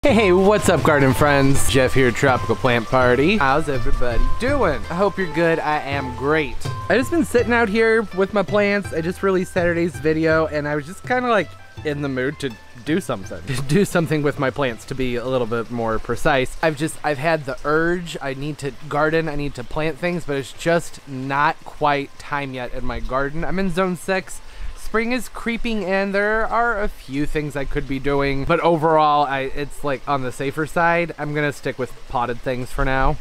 Hey, what's up, garden friends? Jeff here, Tropical Plant Party. How's everybody doing? I hope you're good. I am great. I just been sitting out here with my plants. I just released Saturday's video, and I was just kind of like in the mood to do something. To do something with my plants, to be a little bit more precise. I've had the urge. I need to garden. I need to plant things, but it's just not quite time yet in my garden. I'm in zone 6. Spring is creeping in. There are a few things I could be doing, but overall, it's like on the safer side. I'm gonna stick with potted things for now.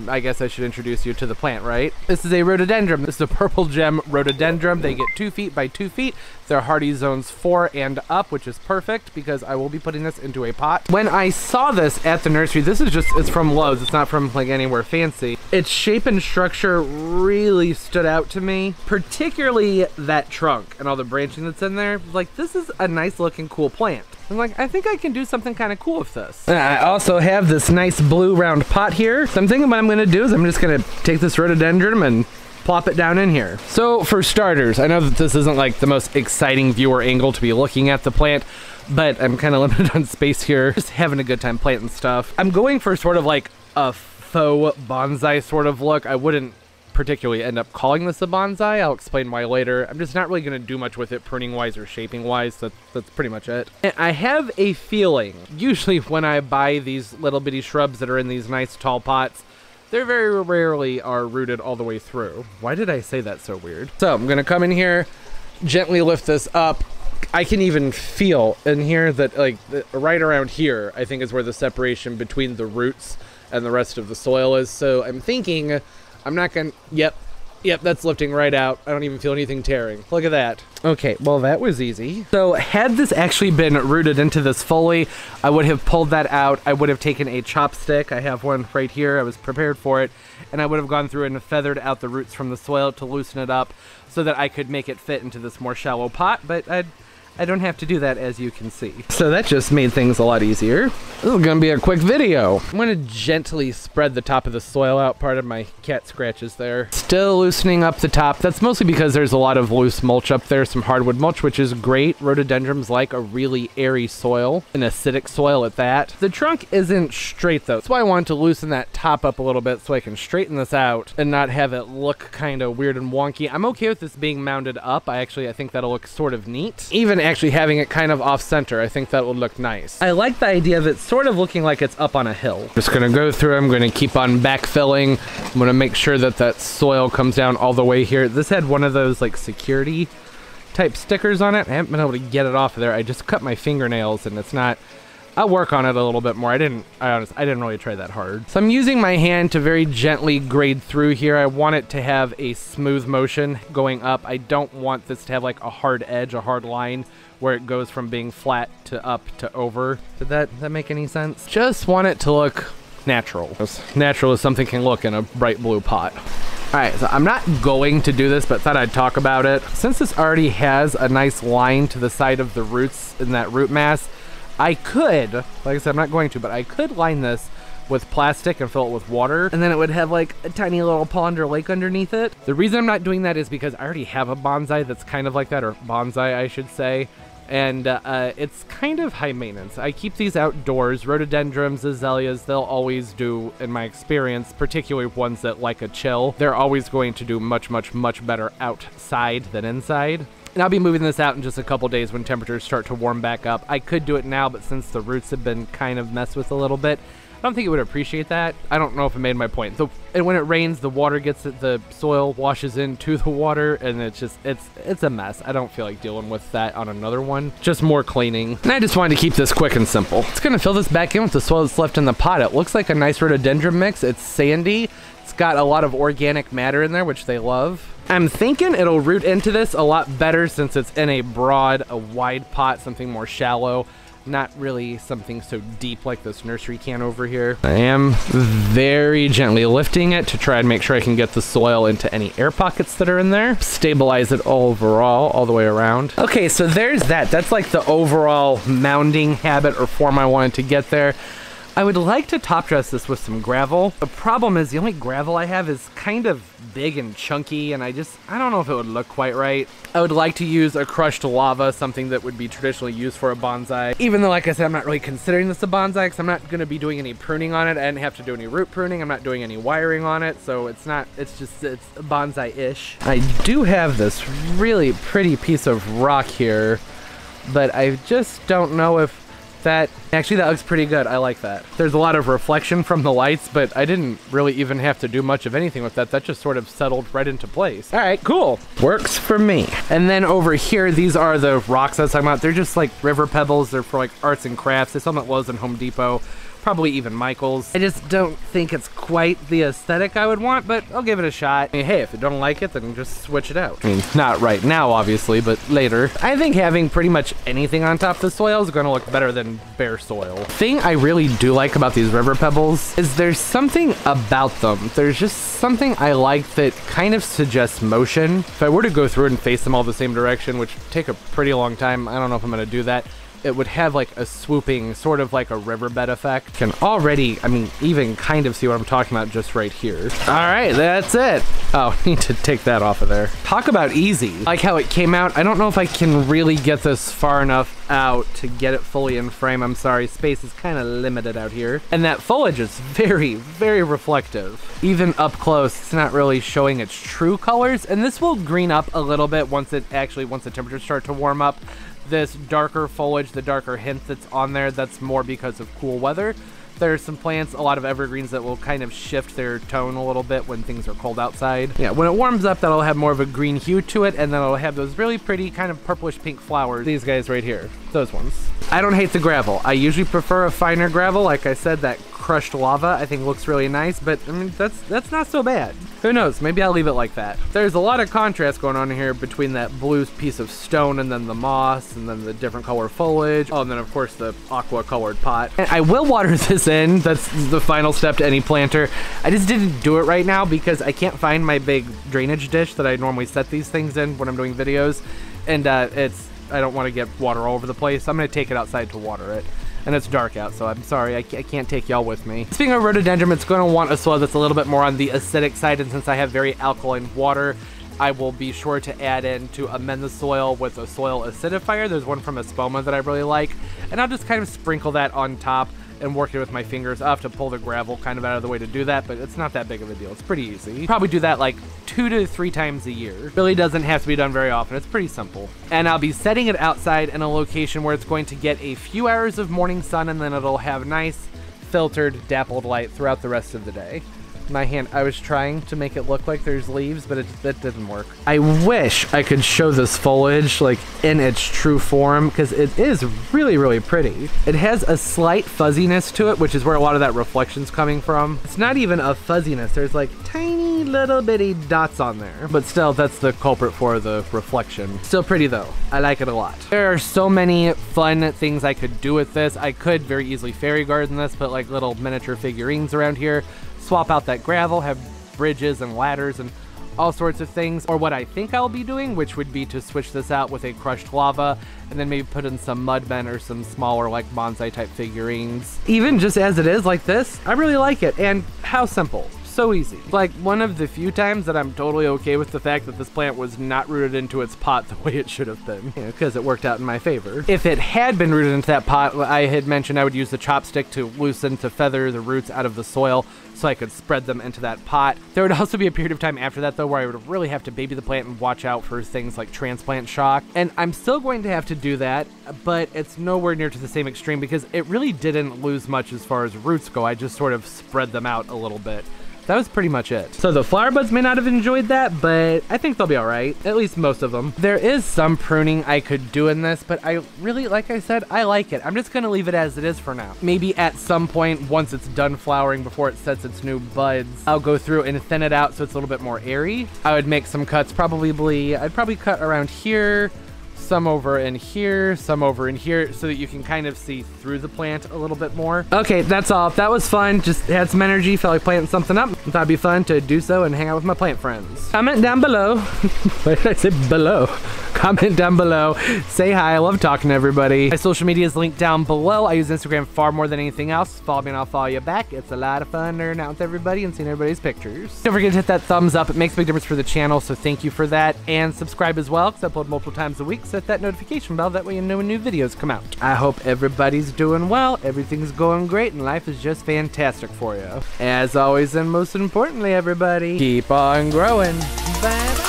I guess I should introduce you to the plant, right? This is a rhododendron. This is a purple gem rhododendron. They get 2 feet by 2 feet. They're hardy zones 4 and up, which is perfect because I will be putting this into a pot. When I saw this at the nursery, it's from Lowe's. It's not from like anywhere fancy. Its shape and structure really stood out to me, particularly that trunk and all the branching that's in there. Like, this is a nice looking cool plant. I'm like, I think I can do something kind of cool with this. And I also have this nice blue round pot here. So I'm thinking what I'm gonna do is I'm just gonna take this rhododendron and plop it down in here. So for starters, I know that this isn't like the most exciting viewer angle to be looking at the plant, but I'm kind of limited on space here. Just having a good time planting stuff. I'm going for sort of like a faux bonsai sort of look. I wouldn't particularly end up calling this a bonsai. I'll explain why later. I'm just not really going to do much with it pruning wise or shaping wise. That's pretty much it. And I have a feeling, usually when I buy these little bitty shrubs that are in these nice tall pots, they very rarely are rooted all the way through. Why did I say that so weird? So I'm gonna come in here, gently lift this up. I can even feel in here that like right around here, I think is where the separation between the roots and the rest of the soil is. So I'm thinking I'm not gonna, yep, that's lifting right out. I don't even feel anything tearing. Look at that. Okay, well that was easy. So had this actually been rooted into this fully, I would have pulled that out. I would have taken a chopstick. I have one right here. I was prepared for it. And I would have gone through and feathered out the roots from the soil to loosen it up so that I could make it fit into this more shallow pot. But I don't have to do that, as you can see. So that just made things a lot easier. This is gonna be a quick video. I'm gonna gently spread the top of the soil out. Part of my cat scratches there. Still loosening up the top. That's mostly because there's a lot of loose mulch up there, some hardwood mulch, which is great. Rhododendrons like a really airy soil, an acidic soil at that. The trunk isn't straight though. That's why I wanted to loosen that top up a little bit so I can straighten this out and not have it look kind of weird and wonky. I'm okay with this being mounded up. I think that'll look sort of neat. Even actually having it kind of off center, I think that would look nice. I like the idea of it sort of looking like it's up on a hill. Just gonna go through, I'm gonna keep on backfilling. I'm gonna make sure that that soil comes down all the way here. This had one of those like security type stickers on it. I haven't been able to get it off of there. I just cut my fingernails and it's not, I'll work on it a little bit more. I didn't really try that hard. So I'm using my hand to very gently grade through here. I want it to have a smooth motion going up. I don't want this to have like a hard edge, a hard line where it goes from being flat to up to over. Did that make any sense? Just want it to look natural. As natural as something can look in a bright blue pot. All right, so I'm not going to do this, but thought I'd talk about it. Since this already has a nice line to the side of the roots in that root mass, I could, like I said, I'm not going to, but I could line this with plastic and fill it with water, and then it would have like a tiny little pond or lake underneath it. The reason I'm not doing that is because I already have a bonsai that's kind of like that, or bonsai, I should say, and it's kind of high maintenance. I keep these outdoors. Rhododendrons, azaleas, they'll always do, in my experience, particularly ones that like a chill, they're always going to do much, much, much better outside than inside. And I'll be moving this out in just a couple days when temperatures start to warm back up. I could do it now, but since the roots have been kind of messed with a little bit, I don't think it would appreciate that. I don't know if it made my point. And when it rains, the water gets it, the soil washes into the water, and it's a mess. I don't feel like dealing with that on another one. Just more cleaning. And I just wanted to keep this quick and simple. It's gonna fill this back in with the soil that's left in the pot. It looks like a nice rhododendron mix. It's sandy. It's got a lot of organic matter in there, which they love. I'm thinking it'll root into this a lot better since it's in a wide pot, something more shallow. Not really something so deep like this nursery can over here. I am very gently lifting it to try and make sure I can get the soil into any air pockets that are in there. Stabilize it overall, all the way around. Okay, so there's that. That's like the overall mounding habit or form I wanted to get there. I would like to top dress this with some gravel. The problem is the only gravel I have is kind of big and chunky, and I don't know if it would look quite right. I would like to use a crushed lava, something that would be traditionally used for a bonsai. Even though, like I said, I'm not really considering this a bonsai because I'm not going to be doing any pruning on it. I didn't have to do any root pruning. I'm not doing any wiring on it, so it's bonsai-ish. I do have this really pretty piece of rock here, but I just don't know if actually that looks pretty good. I like that. There's a lot of reflection from the lights, but I didn't really even have to do much of anything with that. That just sort of settled right into place. All right, cool. Works for me. And then over here, these are the rocks I was talking about. They're just like river pebbles. They're for like arts and crafts. They sell them at Lowe's and Home Depot. Probably even Michael's. I just don't think it's quite the aesthetic I would want, but I'll give it a shot. I mean, hey, if you don't like it, then just switch it out. I mean, not right now, obviously, but later. I think having pretty much anything on top of the soil is gonna look better than bare soil. Thing I really do like about these river pebbles is there's something about them. There's just something I like that kind of suggests motion. If I were to go through and face them all the same direction, which would take a pretty long time, I don't know if I'm gonna do that, it would have like a swooping, sort of like a riverbed effect. Can already, I mean, even kind of see what I'm talking about just right here. All right, that's it. Oh, I need to take that off of there. Talk about easy. Like how it came out. I don't know if I can really get this far enough out to get it fully in frame. I'm sorry, space is kind of limited out here. And that foliage is very, very reflective. Even up close, it's not really showing its true colors. And this will green up a little bit once the temperatures start to warm up. This darker foliage, the darker hint that's on there, that's more because of cool weather. There's some plants, a lot of evergreens, that will kind of shift their tone a little bit when things are cold outside. Yeah, when it warms up, that'll have more of a green hue to it, and then it'll have those really pretty kind of purplish pink flowers. These guys right here, those ones. I don't hate the gravel. I usually prefer a finer gravel. Like I said, that crushed lava I think looks really nice, but I mean, that's not so bad. Who knows, maybe I'll leave it like that. There's a lot of contrast going on here between that blue piece of stone and then the moss and then the different color foliage. Oh, and then of course the aqua colored pot. And I will water this in. That's the final step to any planter. I just didn't do it right now because I can't find my big drainage dish that I normally set these things in when I'm doing videos. And I don't want to get water all over the place. I'm gonna take it outside to water it. And it's dark out, so I'm sorry, I can't take y'all with me. Speaking of rhododendron, it's gonna want a soil that's a little bit more on the acidic side, and since I have very alkaline water, I will be sure to add in to amend the soil with a soil acidifier. There's one from Espoma that I really like, and I'll just kind of sprinkle that on top and work it with my fingers. I'll have to pull the gravel kind of out of the way to do that, but it's not that big of a deal. It's pretty easy. Probably do that like 2 to 3 times a year. Really doesn't have to be done very often. It's pretty simple. And I'll be setting it outside in a location where it's going to get a few hours of morning sun, and then it'll have nice filtered dappled light throughout the rest of the day. My hand, I was trying to make it look like there's leaves, but that didn't work. I wish I could show this foliage like in its true form, because it is really, really pretty. It has a slight fuzziness to it, which is where a lot of that reflection's coming from. It's not even a fuzziness. There's like tiny little bitty dots on there, but still that's the culprit for the reflection. Still pretty though. I like it a lot. There are so many fun things I could do with this. I could very easily fairy garden this, put like little miniature figurines around here, swap out that gravel, have bridges and ladders and all sorts of things. Or what I think I'll be doing, which would be to switch this out with a crushed lava and then maybe put in some mud men or some smaller like bonsai type figurines. Even just as it is like this, I really like it. And how simple. So easy. Like one of the few times that I'm totally okay with the fact that this plant was not rooted into its pot the way it should have been, because it worked out in my favor. If it had been rooted into that pot, I had mentioned I would use the chopstick to feather the roots out of the soil so I could spread them into that pot. There would also be a period of time after that though where I would really have to baby the plant and watch out for things like transplant shock. And I'm still going to have to do that, but it's nowhere near to the same extreme because it really didn't lose much as far as roots go. I just sort of spread them out a little bit. That was pretty much it. So the flower buds may not have enjoyed that, but I think they'll be all right. At least most of them. There is some pruning I could do in this, but I really, like I said, I like it. I'm just gonna leave it as it is for now. Maybe at some point, once it's done flowering, before it sets its new buds, I'll go through and thin it out so it's a little bit more airy. I would make some cuts, I'd probably cut around here, some over in here, some over in here, so that you can kind of see through the plant a little bit more. Okay, that's all. That was fun. Just had some energy, felt like planting something up. Thought it'd be fun to do so and hang out with my plant friends. Comment down below. Why did I say below? Comment down below. Say hi. I love talking to everybody. My social media is linked down below. I use Instagram far more than anything else. Follow me and I'll follow you back. It's a lot of fun nerding out with everybody and seeing everybody's pictures. Don't forget to hit that thumbs up. It makes a big difference for the channel, so thank you for that. And subscribe as well, because I upload multiple times a week. So hit that notification bell. That way you know when new videos come out. I hope everybody's doing well. Everything's going great and life is just fantastic for you. As always, and most importantly, everybody, keep on growing. Bye.